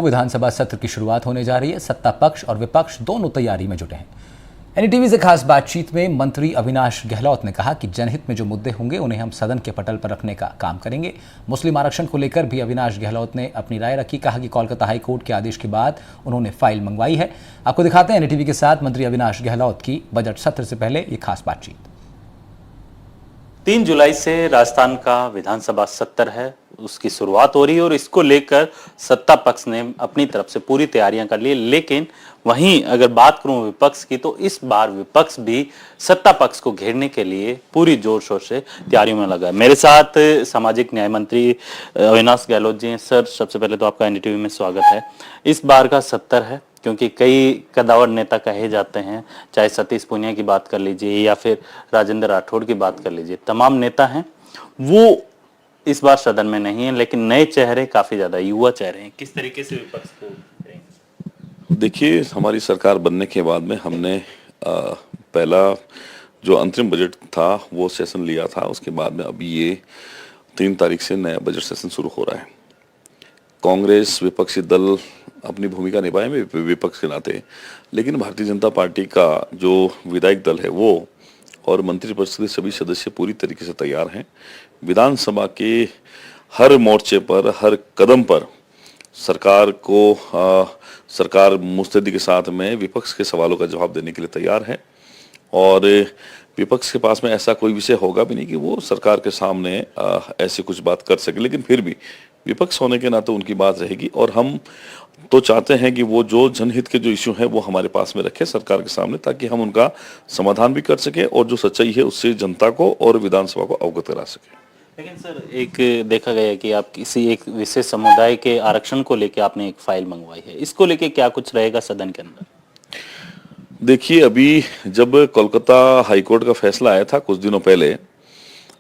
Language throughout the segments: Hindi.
विधानसभा सत्र की शुरुआत होने जा रही है। सत्ता पक्ष और विपक्ष दोनों तैयारी में जुटे हैं। एनडीटीवी से खास बातचीत में मंत्री अविनाश गहलोत ने कहा कि जनहित में जो मुद्दे होंगे उन्हें हम सदन के पटल पर रखने का काम करेंगे। मुस्लिम आरक्षण को लेकर भी अविनाश गहलोत ने अपनी राय रखी। कहा कि कोलकाता हाईकोर्ट के आदेश के बाद उन्होंने फाइल मंगवाई है। आपको दिखाते हैं एनडीटीवी के साथ मंत्री अविनाश गहलोत की बजट सत्र से पहले ये खास बातचीत। 3 जुलाई से राजस्थान का विधानसभा सत्र है, उसकी शुरुआत हो रही है और इसको लेकर सत्ता पक्ष ने अपनी तरफ से पूरी तैयारियां कर ली। लेकिन वहीं अगर बात करूं विपक्ष की, तो इस बार विपक्ष भी सत्ता पक्ष को घेरने के लिए पूरी जोर शोर से तैयारियों में लगा है। मेरे साथ सामाजिक न्याय मंत्री अविनाश गहलोत जी हैं। सर, सबसे पहले तो आपका एनडीटीवी में स्वागत है। इस बार का सत्र है, क्योंकि कई कदावर नेता कहे जाते हैं, चाहे सतीश पूनिया की बात कर लीजिए या फिर राजेंद्र राठौड़ की बात कर लीजिए, तमाम नेता हैं वो इस बार सदन में नहीं है, लेकिन नए चेहरे, काफी ज्यादा युवा चेहरे हैं। किस तरीके से विपक्ष को देखिए, हमारी सरकार बनने के बाद में हमने पहला जो अंतरिम बजट था वो सेशन लिया था। उसके बाद में अभी ये 3 तारीख से नया बजट सेशन शुरू हो रहा है। कांग्रेस विपक्षी दल अपनी भूमिका निभाए विपक्ष के नाते, लेकिन भारतीय जनता पार्टी का जो विधायक दल है वो और मंत्रिपरिषद के सभी सदस्य पूरी तरीके से तैयार हैं। विधानसभा के हर मोर्चे पर, हर कदम पर सरकार मुस्तैदी के साथ में विपक्ष के सवालों का जवाब देने के लिए तैयार है। और विपक्ष के पास में ऐसा कोई विषय होगा भी नहीं कि वो सरकार के सामने ऐसी कुछ बात कर सके, लेकिन फिर भी विपक्ष होने के नाते उनकी बात रहेगी। और हम तो चाहते हैं कि वो जो जनहित के जो इश्यू हैं वो हमारे पास में रखें सरकार के सामने, ताकि हम उनका समाधान भी कर सकें और जो सच्चाई है उससे जनता को और विधानसभा को अवगत करा सकें। लेकिन सर, एक देखा गया कि आप किसी एक विशेष समुदाय के आरक्षण को लेकर आपने एक फाइल मंगवाई है, इसको लेके क्या कुछ रहेगा सदन के अंदर? देखिए, अभी जब कोलकाता हाईकोर्ट का फैसला आया था कुछ दिनों पहले,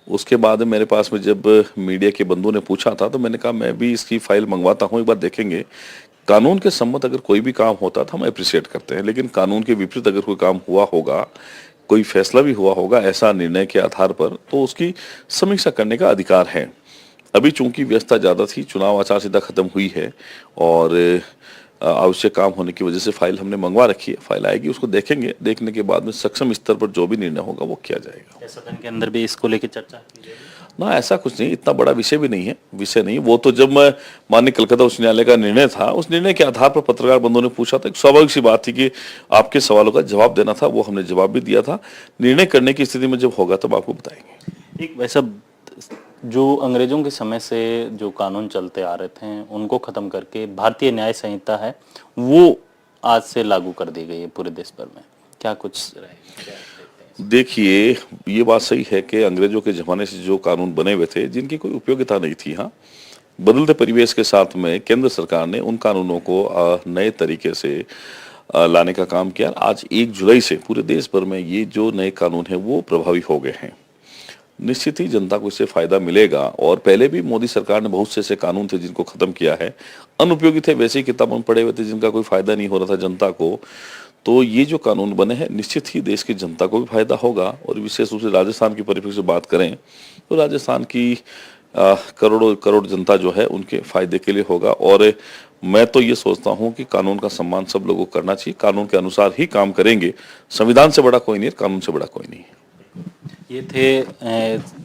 उसके बाद मेरे पास में जब मीडिया के बंधुओं ने पूछा था तो मैंने कहा मैं भी इसकी फाइल मंगवाता हूं, एक बार देखेंगे। कानून के सम्मत अगर कोई भी काम होता था हम अप्रिशिएट करते हैं, लेकिन कानून के विपरीत अगर कोई काम हुआ होगा, कोई फैसला भी हुआ होगा ऐसा निर्णय के आधार पर, तो उसकी समीक्षा करने का अधिकार है। अभी चूंकि व्यवस्था ज़्यादा थी, चुनाव आचार संहिता खत्म हुई है और आवश्यक काम होने की वजह से फाइल हमने मंगवा रखी है। फाइल आएगी, उसको देखेंगे, देखने के बाद में सक्षम स्तर पर जो भी निर्णय होगा वो किया जाएगा। सदन के अंदर भी इसको लेकर चर्चा की जाएगी? ना, ऐसा कुछ नहीं, इतना बड़ा विषय भी नहीं है, विषय नहीं। वो तो जब माननीय कलकत्ता उच्च न्यायालय का निर्णय था, उस निर्णय के आधार पर पत्रकार बंधुओं ने पूछा था, एक स्वाभाविक सी बात थी कि आपके सवालों का जवाब देना था, वो हमने जवाब भी दिया था। निर्णय करने की स्थिति में जब होगा तब आपको बताएंगे। एक वैसा जो अंग्रेजों के समय से जो कानून चलते आ रहे थे उनको खत्म करके भारतीय न्याय संहिता है वो आज से लागू कर दी गई है पूरे देश भर में, क्या कुछ रहेगा? देखिए, ये बात सही है कि अंग्रेजों के ज़माने से जो कानून बने हुए थे जिनकी कोई उपयोगिता नहीं थी, हाँ, बदलते परिवेश के साथ में केंद्र सरकार ने उन कानूनों को नए तरीके से लाने का काम किया। आज 1 जुलाई से पूरे देश भर में ये जो नए कानून हैं वो प्रभावी हो गए हैं। निश्चित ही जनता को इससे फायदा मिलेगा। और पहले भी मोदी सरकार ने बहुत से ऐसे कानून थे जिनको खत्म किया है, अनुपयोगी थे, वैसे ही किताबों पढ़े हुए थे जिनका कोई फायदा नहीं हो रहा था जनता को। तो ये जो कानून बने हैं निश्चित ही देश की जनता को भी फायदा होगा। और विशेष रूप से राजस्थान की परिप्रेक्ष्य से बात करें तो राजस्थान की करोड़ों करोड़ जनता जो है उनके फायदे के लिए होगा। और मैं तो ये सोचता हूँ कि कानून का सम्मान सब लोगों को करना चाहिए, कानून के अनुसार ही काम करेंगे। संविधान से बड़ा कोई नहीं है, कानून से बड़ा कोई नहीं है। ये थे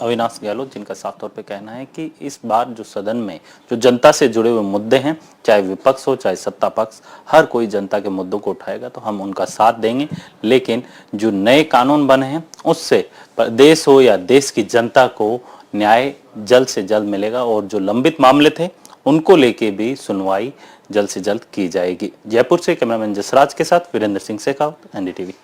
अविनाश गहलोत, जिनका साफ तौर पे कहना है कि इस बार जो सदन में जो जनता से जुड़े हुए मुद्दे हैं, चाहे विपक्ष हो चाहे सत्ता पक्ष, हर कोई जनता के मुद्दों को उठाएगा तो हम उनका साथ देंगे। लेकिन जो नए कानून बने हैं उससे देश हो या देश की जनता को न्याय जल्द से जल्द मिलेगा और जो लंबित मामले थे उनको लेके भी सुनवाई जल्द से जल्द की जाएगी। जयपुर से कैमरामैन जसराज के साथ वीरेंद्र सिंह शेखावत, एनडीटीवी।